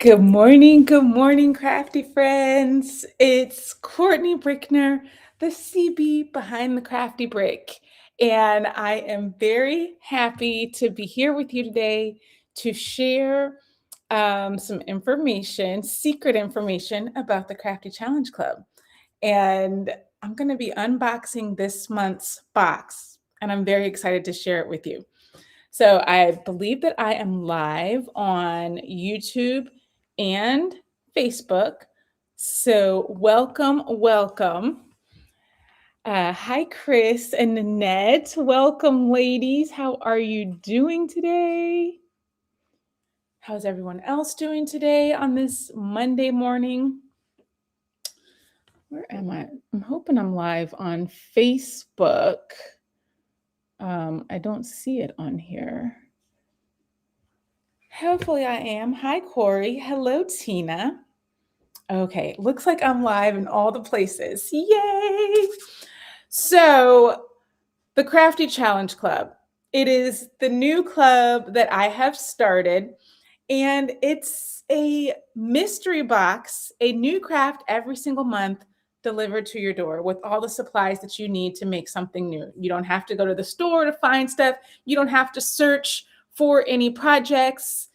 Good morning, crafty friends. It's Courtney Brickner, the CB behind the crafty brick. And I am very happy to be here with you today to share some information, secret information about the Crafty Challenge Club. And I'm going to be unboxing this month's box, and I'm very excited to share it with you. So I believe that I am live on YouTube and Facebook. So welcome. Hi, Chris and Nanette. Welcome, ladies. How are you doing today? How's everyone else doing today on this Monday morning? Where am I? I'm hoping I'm live on Facebook. I don't see it on here. Hopefully I am. Hi, Corey. Hello, Tina. Okay, looks like I'm live in all the places. Yay! So, the Crafty Challenge Club. It is the new club that I have started, and it's a mystery box, a new craft every single month delivered to your door with all the supplies that you need to make something new. You don't have to go to the store to find stuff. You don't have to search for any projects.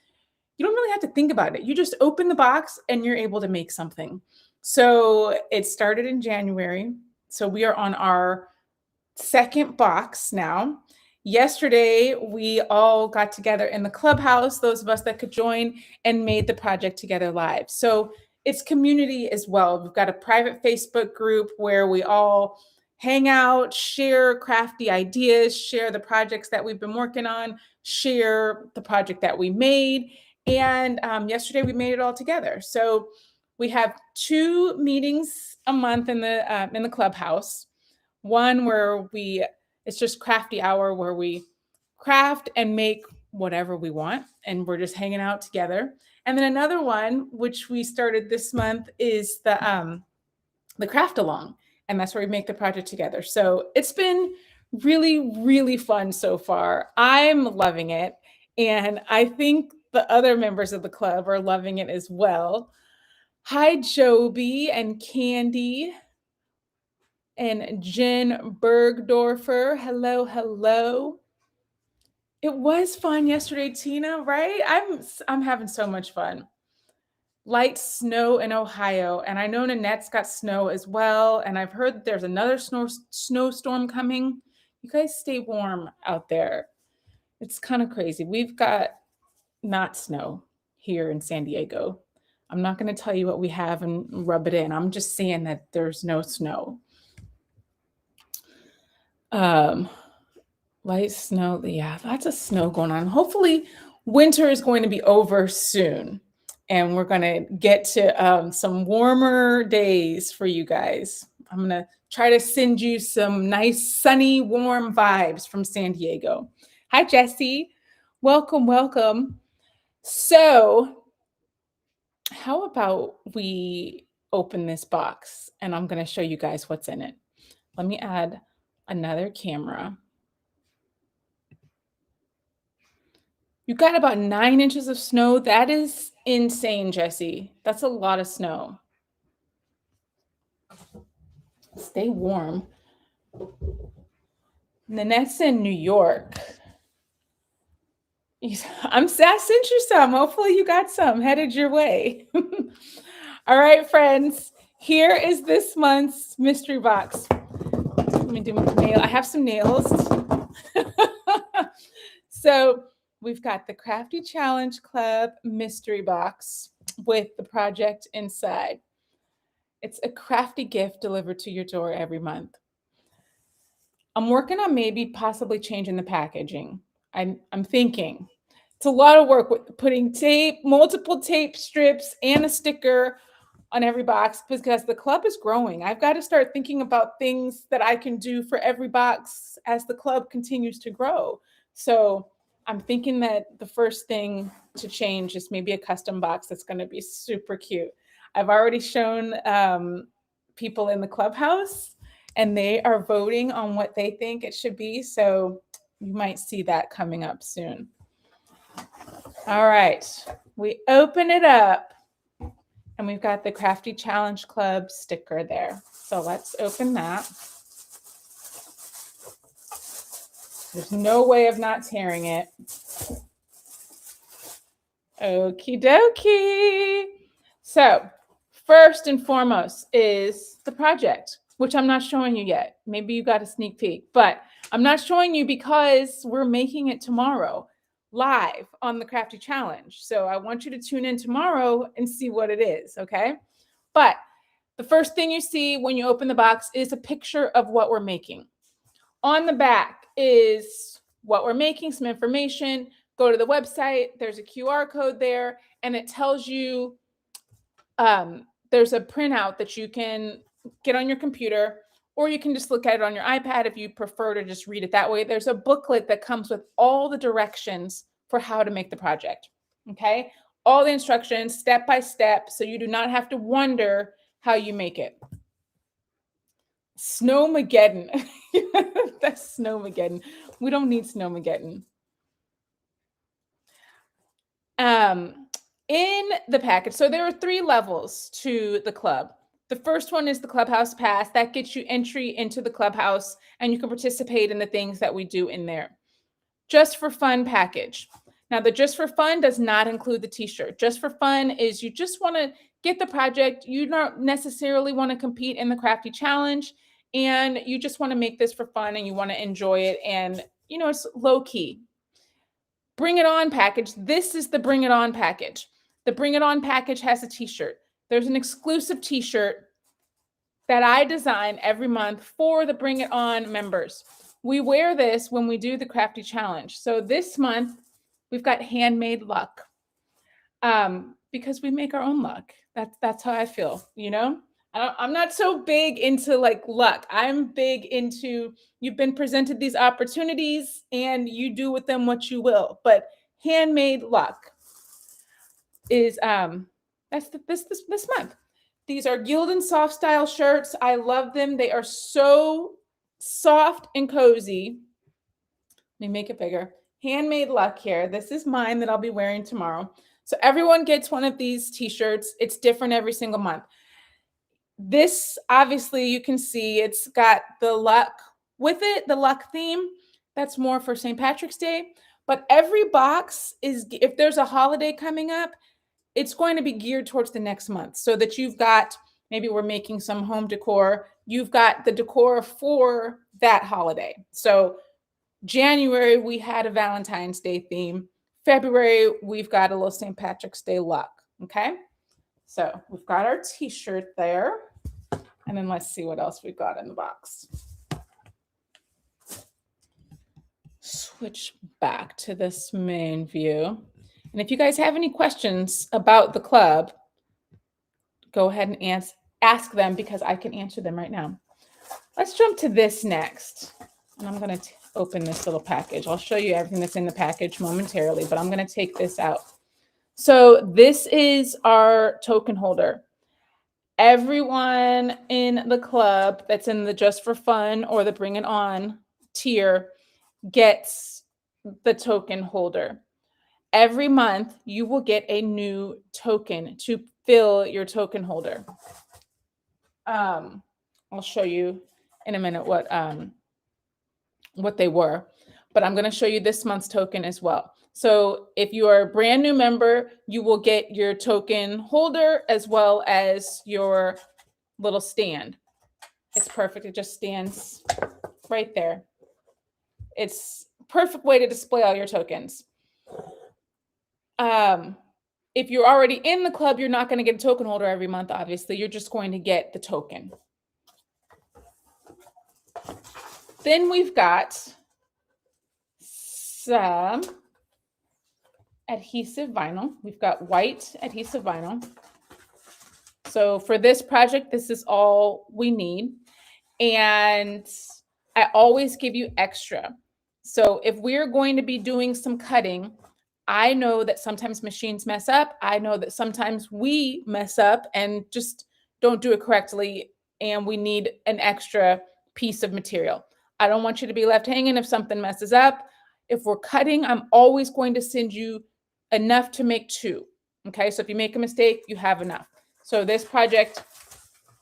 You don't really have to think about it. You just open the box and you're able to make something. So it started in January. So we are on our second box now. Yesterday, we all got together in the clubhouse, those of us that could join, and made the project together live. So it's community as well. We've got a private Facebook group where we all hang out, share crafty ideas, share the projects that we've been working on, share the project that we made. And yesterday we made it all together. So we have 2 meetings a month in the clubhouse. One where it's just crafty hour where we craft and make whatever we want, and we're just hanging out together. And then another one, which we started this month, is the craft along, and that's where we make the project together. So it's been really fun so far. I'm loving it, and I think the other members of the club are loving it as well. Hi, Joby and Candy and Jen Bergdorfer. Hello. It was fun yesterday, Tina, right? I'm having so much fun. Light snow in Ohio, and I know Nanette's got snow as well, and I've heard that there's another snowstorm coming. You guys stay warm out there. It's kind of crazy. We've got not snow here in San Diego. I'm not going to tell you what we have and rub it in. I'm just saying that there's no snow. Light snow, yeah, lots of snow going on. Hopefully, winter is going to be over soon, and we're going to get to some warmer days for you guys. I'm going to try to send you some nice, sunny, warm vibes from San Diego. Hi, Jesse. Welcome. So, how about we open this box, and I'm going to show you guys what's in it. Let me add another camera. You got about 9 inches of snow. That is insane, Jesse. That's a lot of snow. Stay warm. Nanette's in New York. I sent you some. Hopefully you got some headed your way. All right, friends. Here is this month's mystery box. Let me do my nail. I have some nails. So we've got the Crafty Challenge Club mystery box with the project inside. It's a crafty gift delivered to your door every month. I'm working on maybe possibly changing the packaging. I'm thinking. It's a lot of work with putting tape, multiple tape strips, and a sticker on every box because the club is growing. I've got to start thinking about things that I can do for every box as the club continues to grow. So I'm thinking that the first thing to change is maybe a custom box that's going to be super cute. I've already shown people in the clubhouse, and they are voting on what they think it should be. So you might see that coming up soon. All right, we open it up. And we've got the Crafty Challenge Club sticker there. So let's open that. There's no way of not tearing it. Okie dokie. So first and foremost is the project, which I'm not showing you yet. Maybe you got a sneak peek, but I'm not showing you because we're making it tomorrow live on the Crafty Challenge. So I want you to tune in tomorrow and see what it is, okay? But the first thing you see when you open the box is a picture of what we're making. On the back is what we're making, some information. Go to the website. There's a QR code there, and it tells you there's a printout that you can get on your computer, or you can just look at it on your iPad if you prefer to just read it that way. There's a booklet that comes with all the directions for how to make the project, okay? All the instructions, step by step, so you do not have to wonder how you make it. Snowmageddon. That's Snowmageddon. We don't need Snowmageddon. In the package, so there are 3 levels to the club. The first one is the Clubhouse Pass. That gets you entry into the clubhouse, and you can participate in the things that we do in there. Just for Fun package. Now, the Just for Fun does not include the t-shirt. Just for Fun is you just want to get the project. You don't necessarily want to compete in the Crafty Challenge, and you just want to make this for fun, and you want to enjoy it, and, you know, it's low key. Bring It On package. This is the Bring It On package. The Bring It On package has a t-shirt. There's an exclusive t-shirt that I design every month for the Bring It On members. We wear this when we do the Crafty Challenge. So this month, we've got handmade luck, because we make our own luck. That's how I feel, you know? I'm not so big into like luck. I'm big into you've been presented these opportunities and you do with them what you will. But handmade luck is that's this month. These are Gildan soft style shirts. I love them. They are so soft and cozy. Let me make it bigger. Handmade luck here. This is mine that I'll be wearing tomorrow. So everyone gets one of these t-shirts. It's different every single month. This, obviously, you can see it's got the luck with it, the luck theme. That's more for St. Patrick's Day. But every box is, if there's a holiday coming up, it's going to be geared towards the next month, so that you've got, maybe we're making some home decor. You've got the decor for that holiday. So January, we had a Valentine's Day theme. February, we've got a little St. Patrick's Day luck, okay? So we've got our t-shirt there. And then let's see what else we've got in the box. Switch back to this main view. And if you guys have any questions about the club, go ahead and ask them, because I can answer them right now. Let's jump to this next. And I'm going to open this little package. I'll show you everything that's in the package momentarily, but I'm going to take this out. So this is our token holder. Everyone in the club that's in the Just for Fun or the Bring It On tier gets the token holder. Every month, you will get a new token to fill your token holder. I'll show you in a minute what they were, but I'm going to show you this month's token as well. So if you are a brand new member, you will get your token holder as well as your little stand. It's perfect. It just stands right there. It's a perfect way to display all your tokens. If you're already in the club, you're not going to get a token holder every month, obviously. You're just going to get the token. Then we've got some adhesive vinyl. We've got white adhesive vinyl. So for this project, this is all we need. And I always give you extra. So if we're going to be doing some cutting, I know that sometimes machines mess up. I know that sometimes we mess up and just don't do it correctly, and we need an extra piece of material. I don't want you to be left hanging if something messes up. If we're cutting, I'm always going to send you enough to make 2. Okay, so if you make a mistake, you have enough. So this project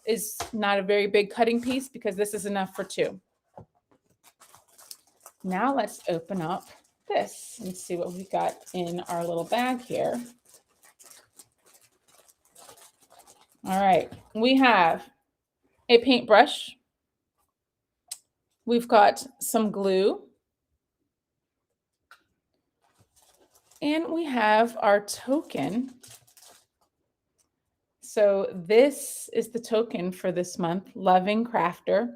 is not a very big cutting piece because this is enough for 2. Now let's open up this and see what we got in our little bag here. All right, we have a paintbrush. We've got some glue. And we have our token. So this is the token for this month, Loving Crafter.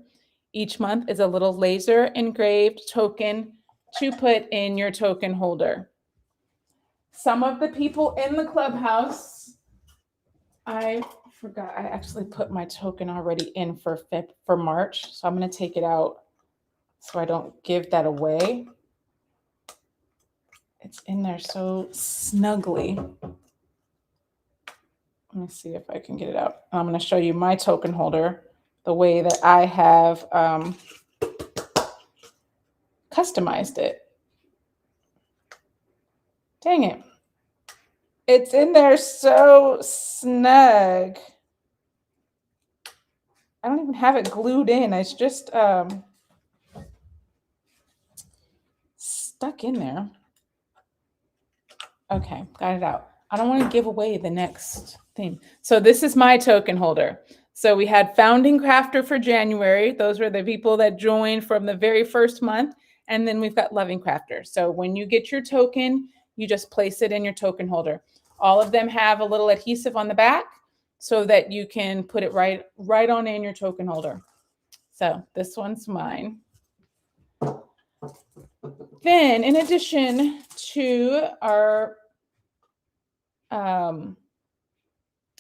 Each month is a little laser engraved token to put in your token holder. Some of the people in the clubhouse, I forgot, I actually put my token already in for March. So I'm going to take it out so I don't give that away. It's in there so snugly. Let me see if I can get it out. I'm going to show you my token holder, the way that I have customized it. Dang it. It's in there so snug. I don't even have it glued in. It's just stuck in there. Okay, got it out. I don't want to give away the next thing. So this is my token holder. So we had Founding Crafter for January. Those were the people that joined from the very first month. And then we've got Loving Crafter. So when you get your token, you just place it in your token holder. All of them have a little adhesive on the back so that you can put it right on in your token holder. So this one's mine. Then in addition to our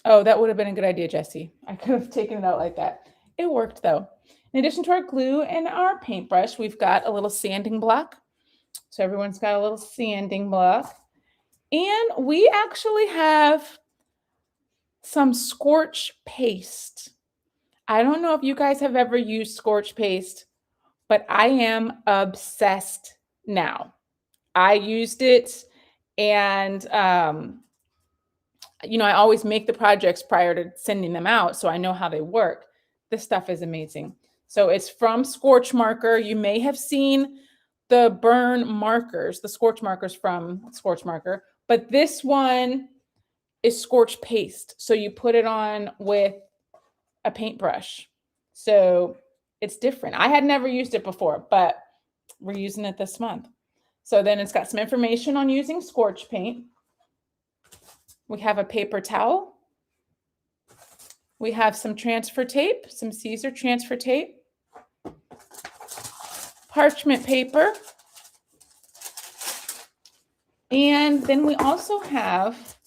oh, that would have been a good idea, Jesse. I could have taken it out like that. It worked though. In addition to our glue and our paintbrush, we've got a little sanding block. So everyone's got a little sanding block. And we actually have some scorch paste. I don't know if you guys have ever used scorch paste, but I am obsessed now. I used it and you know, I always make the projects prior to sending them out, so I know how they work. This stuff is amazing. So it's from Scorch Marker. You may have seen the burn markers, the scorch markers from Scorch Marker, but this one is scorch paste. So you put it on with a paintbrush. So it's different. I had never used it before, but we're using it this month. So then it's got some information on using scorch paint. We have a paper towel. We have some transfer tape, some Caesar transfer tape, parchment paper, and then we also have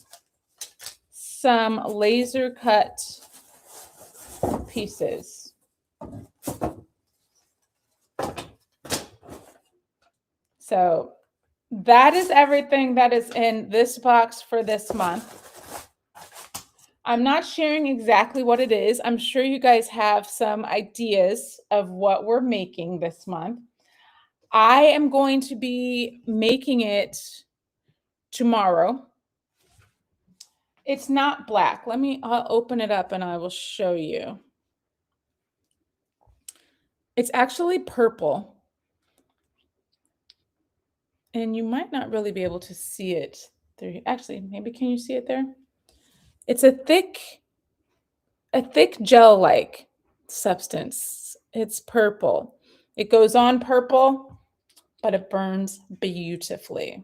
some laser cut pieces. So that is everything that is in this box for this month. I'm not sharing exactly what it is. I'm sure you guys have some ideas of what we're making this month. I am going to be making it tomorrow. It's not black. I'll open it up and I will show you. It's actually purple. And you might not really be able to see it there. Actually, maybe can you see it there? It's a thick gel-like substance. It's purple. It goes on purple, but it burns beautifully.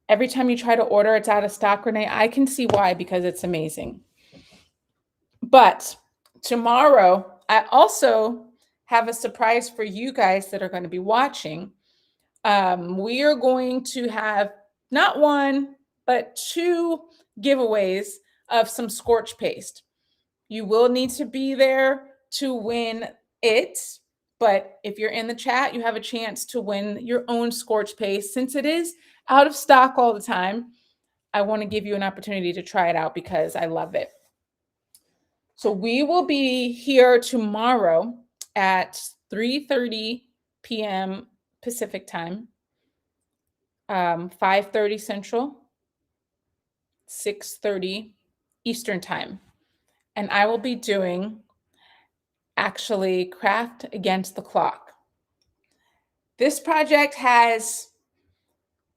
Every time you try to order, it's out of stock, Renee. I can see why, because it's amazing. But tomorrow, I also have a surprise for you guys that are going to be watching. We are going to have not one, but 2 giveaways of some scorch paste. You will need to be there to win it, but if you're in the chat, you have a chance to win your own scorch paste. Since it is out of stock all the time, I want to give you an opportunity to try it out because I love it. So we will be here tomorrow at 3:30 p.m. Pacific time, 5:30 Central, 6:30 Eastern time. and I will be doing actually Craft Against the Clock. This project has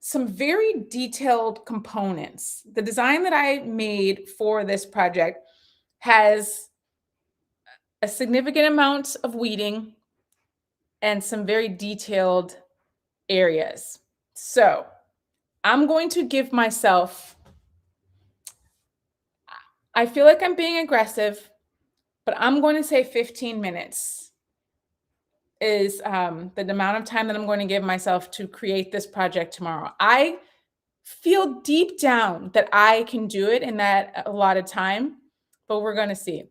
some very detailed components. The design that I made for this project has a significant amount of weeding and some very detailed areas. So I'm going to give myself, I feel like I'm being aggressive, but I'm going to say 15 minutes is the amount of time that I'm going to give myself to create this project tomorrow. I feel deep down that I can do it in that a lot of time, but we're going to see.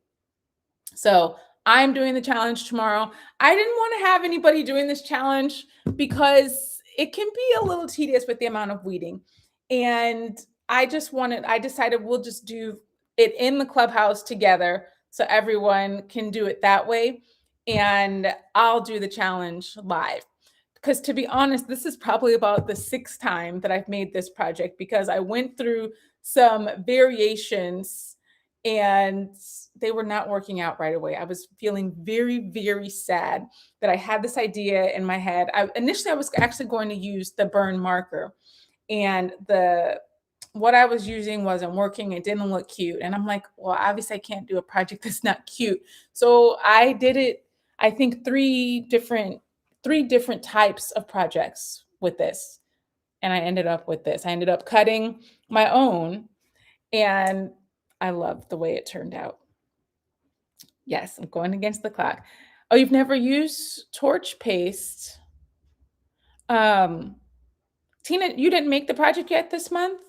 So I'm doing the challenge tomorrow. I didn't want to have anybody doing this challenge because it can be a little tedious with the amount of weeding. And I decided we'll just do it in the clubhouse together so everyone can do it that way. And I'll do the challenge live. Because to be honest, this is probably about the sixth time that I've made this project because I went through some variations and they were not working out right away. I was feeling very, very sad that I had this idea in my head. Initially, I was actually going to use the burn marker, and what I was using wasn't working. It didn't look cute, and I'm like, well, obviously, I can't do a project that's not cute. So I did it. I think three different types of projects with this, and I ended up with this. I ended up cutting my own, and I love the way it turned out. Yes, I'm going against the clock. Oh, you've never used torch paste? Um, Tina, you didn't make the project yet this month?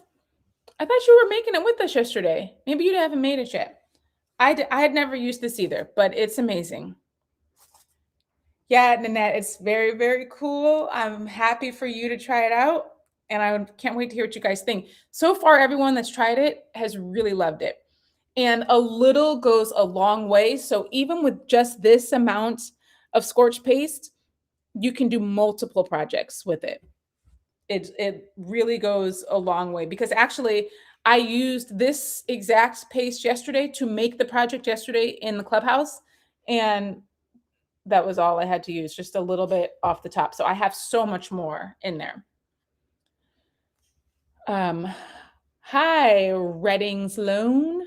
I thought you were making it with us yesterday. Maybe you haven't made it yet. I had never used this either, but it's amazing. Yeah, Nanette, it's very, very cool. I'm happy for you to try it out, and I can't wait to hear what you guys think. So far, everyone that's tried it has really loved it. And a little goes a long way. So even with just this amount of scorch paste, you can do multiple projects with it. It really goes a long way because actually I used this exact paste yesterday to make the project yesterday in the clubhouse, and that was all I had to use, just a little bit off the top. So I have so much more in there. Hi, Reddings Loan.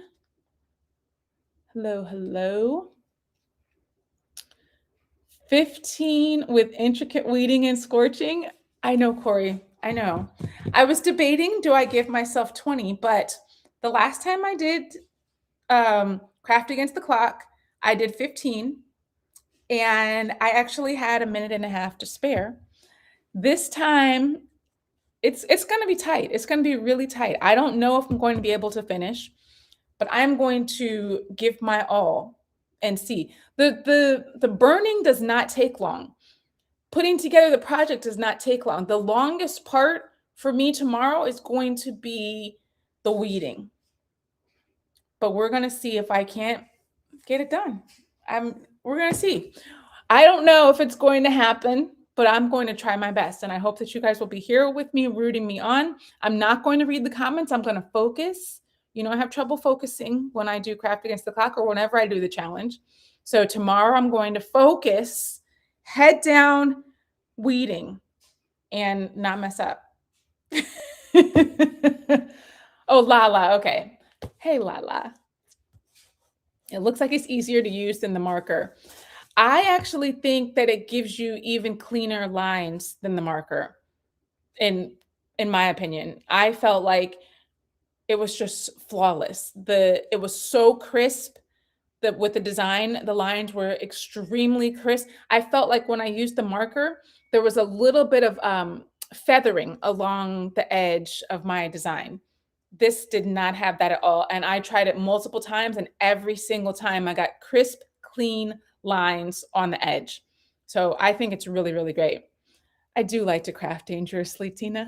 Hello, hello. 15 with intricate weeding and scorching. I know, Corey. I know. I was debating, do I give myself 20? But the last time I did Craft Against the Clock, I did 15. And I actually had a minute and a half to spare. This time, it's going to be tight. It's going to be really tight. I don't know if I'm going to be able to finish, but I'm going to give my all and see. The burning does not take long. Putting together the project does not take long. The longest part for me tomorrow is going to be the weeding. But we're going to see if I can't get it done. We're going to see. I don't know if it's going to happen, but I'm going to try my best. And I hope that you guys will be here with me, rooting me on. I'm not going to read the comments. I'm going to focus. You know, I have trouble focusing when I do Craft Against the Clock or whenever I do the challenge. So tomorrow I'm going to focus, head down, weeding, and not mess up. Oh, Lala. Okay. Hey, Lala. It looks like it's easier to use than the marker. I actually think that it gives you even cleaner lines than the marker. In my opinion, I felt like it was just flawless. It was so crisp that with the design, the lines were extremely crisp. I felt like when I used the marker, there was a little bit of feathering along the edge of my design. This did not have that at all. And I tried it multiple times, and every single time I got crisp, clean lines on the edge. So I think it's really, really great. I do like to craft dangerously, Tina.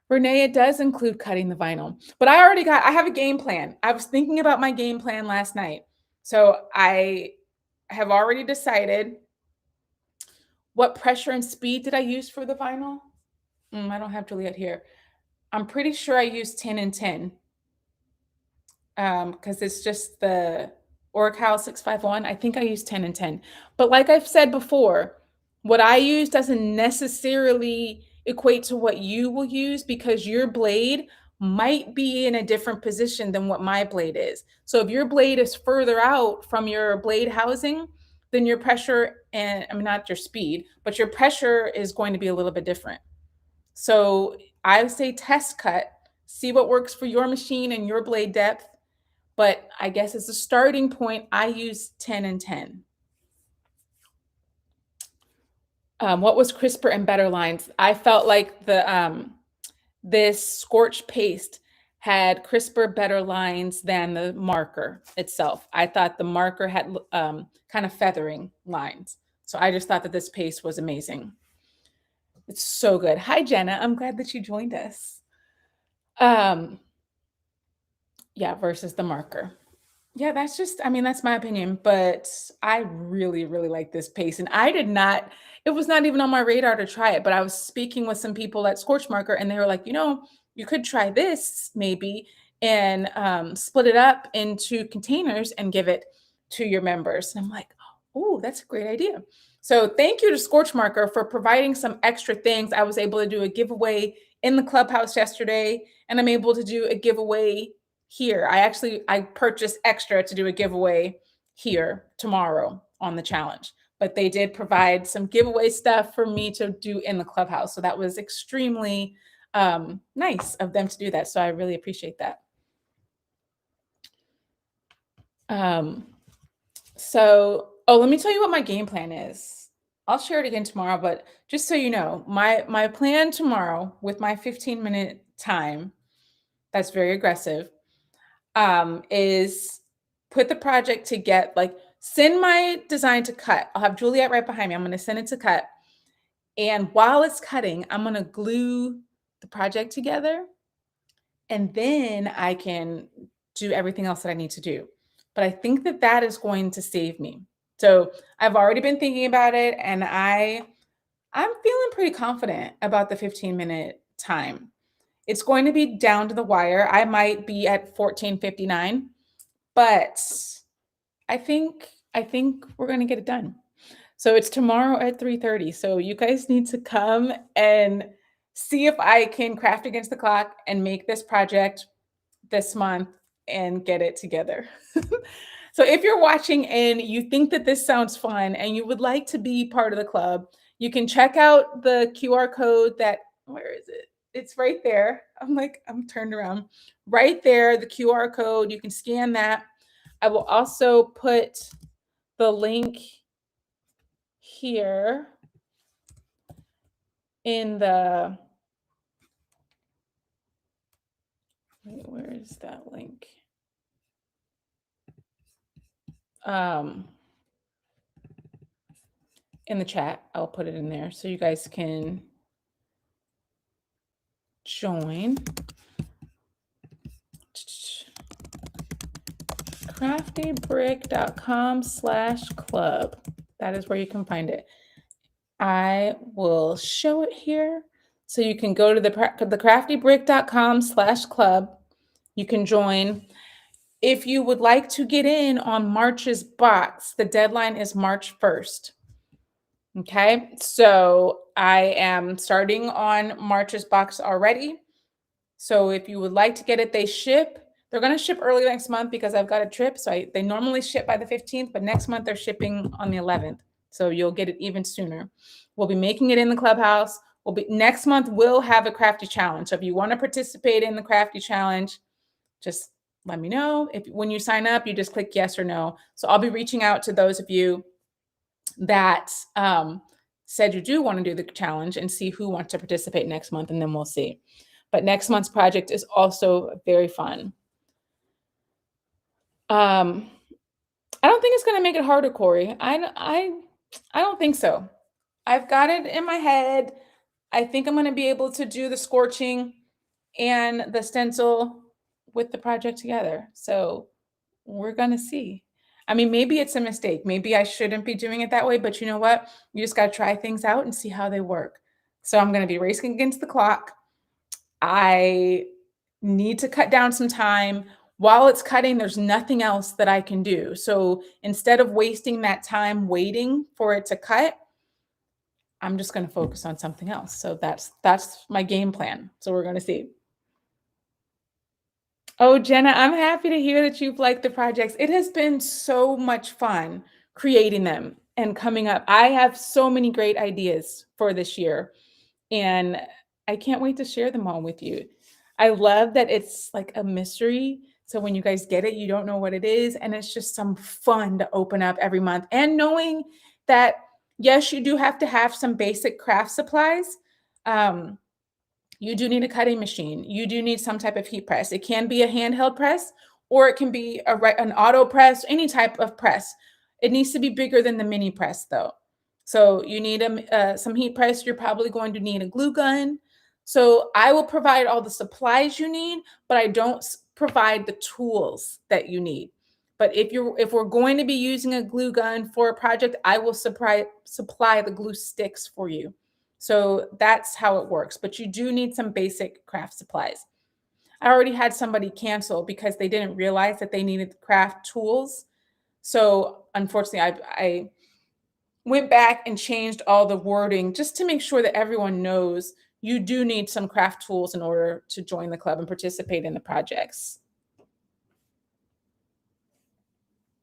Renee, it does include cutting the vinyl, but I have a game plan. I was thinking about my game plan last night. So I have already decided what pressure and speed did I use for the vinyl? I don't have Juliet here. I'm pretty sure I used 10 and 10. because it's just the Oracle 651. I think I use 10 and 10. But like I've said before, what I use doesn't necessarily equate to what you will use because your blade might be in a different position than what my blade is. So if your blade is further out from your blade housing, then your pressure and I mean not your speed, but your pressure is going to be a little bit different. So I would say test cut, see what works for your machine and your blade depth. But I guess as a starting point, I use 10 and 10. What was crisper and better lines? I felt like this scorch paste had crisper, better lines than the marker itself. I thought the marker had kind of feathering lines. So I just thought that this paste was amazing. It's so good. Hi, Jenna. I'm glad that you joined us. Yeah, versus the marker. Yeah, that's just, I mean, that's my opinion, but I really, really like this paste. And I did not, it was not even on my radar to try it, but I was speaking with some people at Scorch Marker and they were like, you could try this maybe and split it up into containers and give it to your members. And I'm like, oh, that's a great idea. So thank you to Scorch Marker for providing some extra things. I was able to do a giveaway in the clubhouse yesterday, and I'm able to do a giveaway here. I purchased extra to do a giveaway here tomorrow on the challenge, but they did provide some giveaway stuff for me to do in the clubhouse. So that was extremely nice of them to do that. So I really appreciate that. Let me tell you what my game plan is. I'll share it again tomorrow, but just so you know, my plan tomorrow with my 15-minute time, that's very aggressive, is put the project to get send my design to cut. I'll have Juliet right behind me. I'm going to send it to cut. And while it's cutting, I'm going to glue the project together. And then I can do everything else that I need to do. But I think that that is going to save me. So I've already been thinking about it, and I'm feeling pretty confident about the 15-minute time. It's going to be down to the wire. I might be at 14:59, but I think we're going to get it done. So it's tomorrow at 3:30. So you guys need to come and see if I can craft against the clock and make this project this month and get it together. So if you're watching and you think that this sounds fun and you would like to be part of the club, you can check out the QR code where is it? It's right there. I'm turned around. Right there, the QR code, you can scan that. I will also put the link here in the, where is that link? In the chat. I'll put it in there so you guys can join. craftybrick.com/club. That is where you can find it. I will show it here. So you can go to the craftybrick.com/club. You can join. If you would like to get in on March's box, the deadline is March 1st. Okay, so I am starting on March's box already. So if you would like to get it, they're going to ship early next month because I've got a trip. So they normally ship by the 15th, but next month they're shipping on the 11th. So you'll get it even sooner. We'll be making it in the clubhouse. Next month we'll have a crafty challenge. So if you want to participate in the crafty challenge, just let me know. When you sign up, you just click yes or no. So I'll be reaching out to those of you that said you do want to do the challenge and see who wants to participate next month, and then we'll see. But next month's project is also very fun. I don't think it's going to make it harder, Corey. I don't think so. I've got it in my head. I think I'm going to be able to do the scorching and the stencil with the project together. So we're going to see. I mean, maybe it's a mistake. Maybe I shouldn't be doing it that way, but you know what? You just got to try things out and see how they work. So I'm going to be racing against the clock. I need to cut down some time. While it's cutting, there's nothing else that I can do. So instead of wasting that time waiting for it to cut, I'm just going to focus on something else. So that's my game plan. So we're going to see. Oh, Jenna, I'm happy to hear that you've liked the projects. It has been so much fun creating them and coming up. I have so many great ideas for this year, and I can't wait to share them all with you. I love that it's like a mystery. So when you guys get it, you don't know what it is. And it's just some fun to open up every month. And knowing that, yes, you do have to have some basic craft supplies. Um, you do need a cutting machine. You do need some type of heat press. It can be a handheld press, or it can be an auto press, any type of press. It needs to be bigger than the mini press, though. So you need some heat press. You're probably going to need a glue gun. So I will provide all the supplies you need, but I don't provide the tools that you need. But if we're going to be using a glue gun for a project, I will supply the glue sticks for you. So that's how it works. But you do need some basic craft supplies. I already had somebody cancel because they didn't realize that they needed craft tools. So unfortunately, I went back and changed all the wording just to make sure that everyone knows you do need some craft tools in order to join the club and participate in the projects.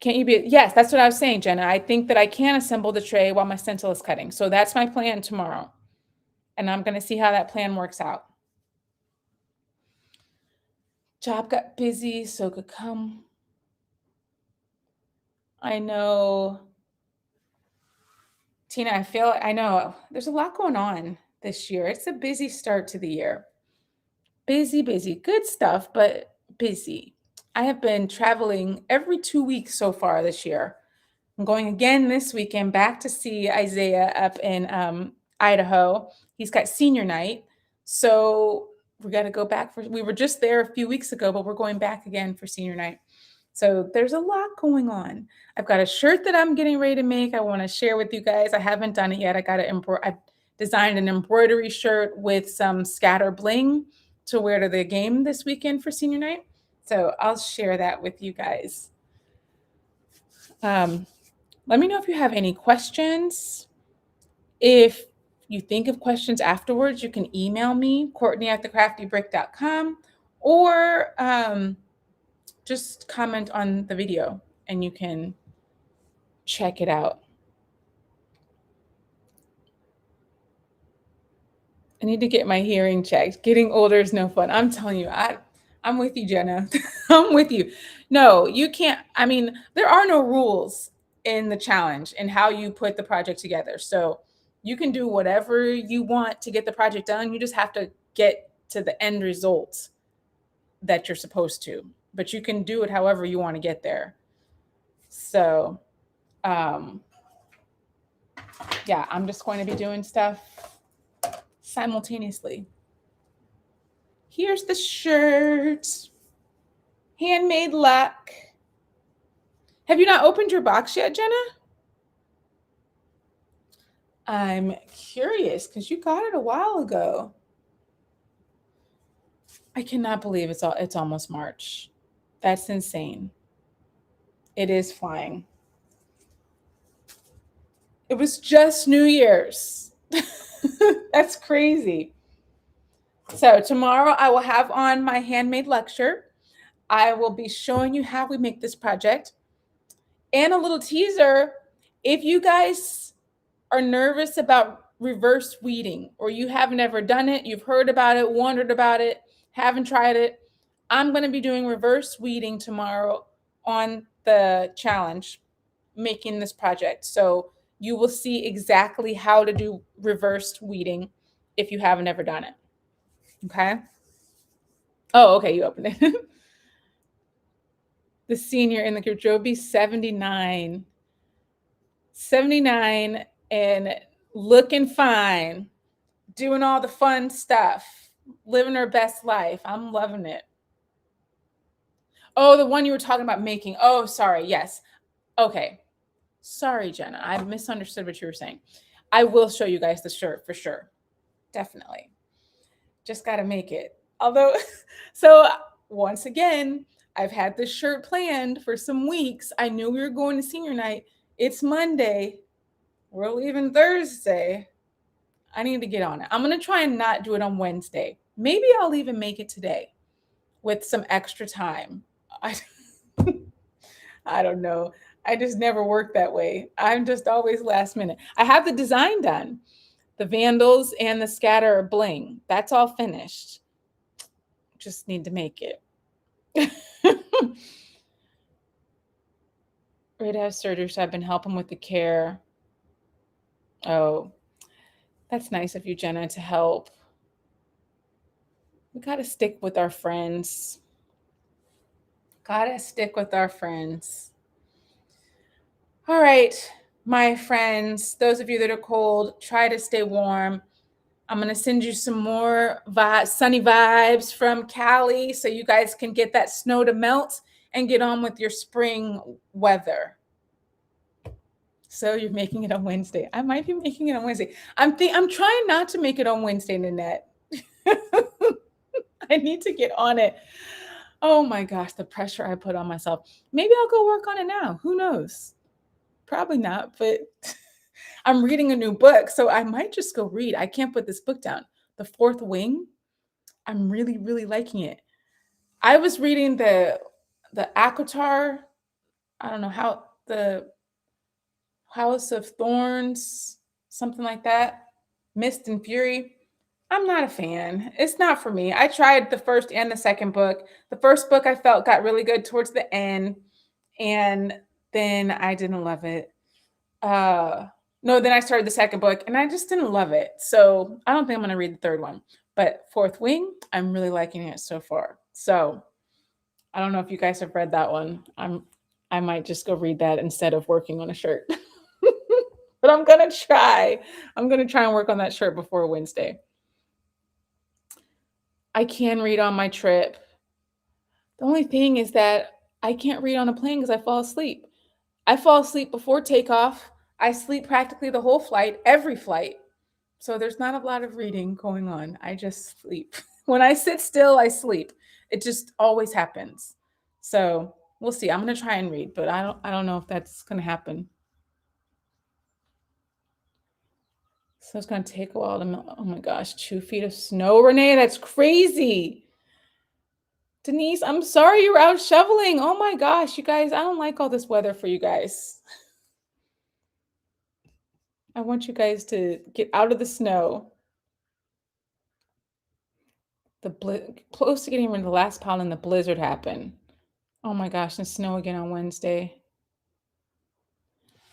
Can't you be? Yes, that's what I was saying, Jenna. I think that I can assemble the tray while my stencil is cutting. So that's my plan tomorrow. And I'm going to see how that plan works out. Job got busy, so could come. I know. Tina, I know there's a lot going on this year. It's a busy start to the year. Busy, busy. Good stuff, but busy. I have been traveling every 2 weeks so far this year. I'm going again this weekend back to see Isaiah up in Idaho. He's got senior night. So we got to go back we were just there a few weeks ago, but we're going back again for senior night. So there's a lot going on. I've got a shirt that I'm getting ready to make. I want to share with you guys. I haven't done it yet. I designed an embroidery shirt with some scatter bling to wear to the game this weekend for senior night. So I'll share that with you guys. Let me know if you have any questions. If you think of questions afterwards, you can email me, Courtney@thecraftybrick.com, or just comment on the video and you can check it out. I need to get my hearing checked. Getting older is no fun. I'm telling you, I'm with you, Jenna. I'm with you. No, you can't. I mean, there are no rules in the challenge and how you put the project together. So you can do whatever you want to get the project done. You just have to get to the end result that you're supposed to. But you can do it however you want to get there. So, yeah, I'm just going to be doing stuff simultaneously. Here's the shirt. Handmade luck. Have you not opened your box yet, Jenna? I'm curious because you got it a while ago. I cannot believe it's almost March. That's insane. It is flying. It was just New Year's. That's crazy. So tomorrow I will have on my handmade luck shirt. I will be showing you how we make this project. And a little teaser, if you guys are nervous about reverse weeding or you have never done it, you've heard about it, wondered about it, haven't tried it, I'm going to be doing reverse weeding tomorrow on the challenge, making this project. So you will see exactly how to do reverse weeding if you haven't ever done it. Okay? Oh, okay, you opened it. The senior in the group, Joby 79. 79 and looking fine, doing all the fun stuff, living her best life. I'm loving it. Oh, the one you were talking about making. Oh, sorry. Yes. Okay. Sorry, Jenna. I misunderstood what you were saying. I will show you guys the shirt for sure. Definitely. Just got to make it. Although, so once again, I've had this shirt planned for some weeks. I knew we were going to senior night. It's Monday. We're leaving Thursday. I need to get on it. I'm going to try and not do it on Wednesday. Maybe I'll even make it today with some extra time. I, I don't know. I just never work that way. I'm just always last minute. I have the design done. The vandals and the scatter bling. That's all finished. Just need to make it. Ready to have surgery, so I've been helping with the care. Oh, that's nice of you, Jenna, to help. We got to stick with our friends. Gotta stick with our friends. All right, my friends, those of you that are cold, try to stay warm. I'm going to send you some more sunny vibes from Cali so you guys can get that snow to melt and get on with your spring weather. So you're making it on Wednesday. I might be making it on Wednesday. I'm trying not to make it on Wednesday, Nanette. I need to get on it. Oh my gosh, the pressure I put on myself. Maybe I'll go work on it now. Who knows? Probably not, but I'm reading a new book, so I might just go read. I can't put this book down. The Fourth Wing. I'm really, really liking it. I was reading the Akatar. I don't know how the House of Thorns, something like that. Mist and Fury. I'm not a fan. It's not for me. I tried the first and the second book. The first book I felt got really good towards the end, and then I didn't love it. No, then I started the second book and I just didn't love it. So I don't think I'm going to read the third one. But Fourth Wing, I'm really liking it so far. So I don't know if you guys have read that one. I might just go read that instead of working on a shirt. But I'm going to try. I'm going to try and work on that shirt before Wednesday. I can read on my trip. The only thing is that I can't read on a plane because I fall asleep. I fall asleep before takeoff. I sleep practically the whole flight, every flight. So there's not a lot of reading going on. I just sleep. When I sit still, I sleep. It just always happens. So we'll see. I'm gonna try and read, but I don't know if that's gonna happen. So it's gonna take a while to melt. Oh my gosh, 2 feet of snow, Renee. That's crazy. Denise, I'm sorry you were out shoveling. Oh my gosh, you guys, I don't like all this weather for you guys. I want you guys to get out of the snow. Close to getting rid of the last pile and the blizzard happened. Oh my gosh, and snow again on Wednesday.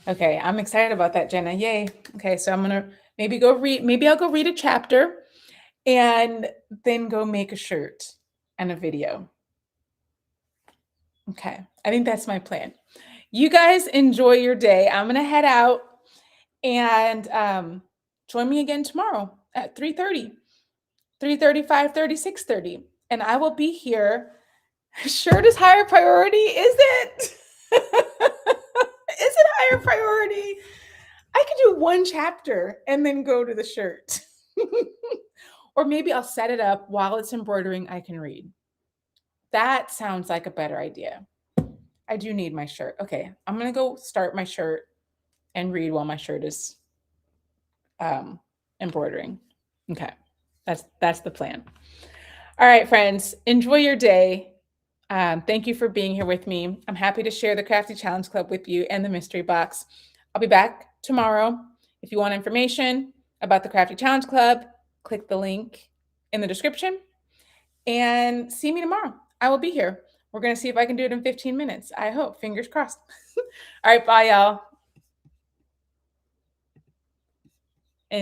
Okay, I'm excited about that, Jenna. Yay. Okay, so I'm gonna maybe I'll go read a chapter and then go make a shirt and a video. Okay, I think that's my plan. You guys enjoy your day. I'm gonna head out and join me again tomorrow at 3:30, 3:30, 5:30, 6:30. And I will be here. Shirt is higher priority, is it? Is it higher priority? I could do one chapter and then go to the shirt. Or maybe I'll set it up while it's embroidering, I can read. That sounds like a better idea. I do need my shirt. Okay, I'm going to go start my shirt and read while my shirt is embroidering. Okay, that's the plan. All right, friends, enjoy your day. Thank you for being here with me. I'm happy to share the Crafty Challenge Club with you and the mystery box. I'll be back tomorrow. If you want information about the Crafty Challenge Club, click the link in the description and see me tomorrow. I will be here. We're going to see if I can do it in 15 minutes. I hope. Fingers crossed. All right, bye, y'all.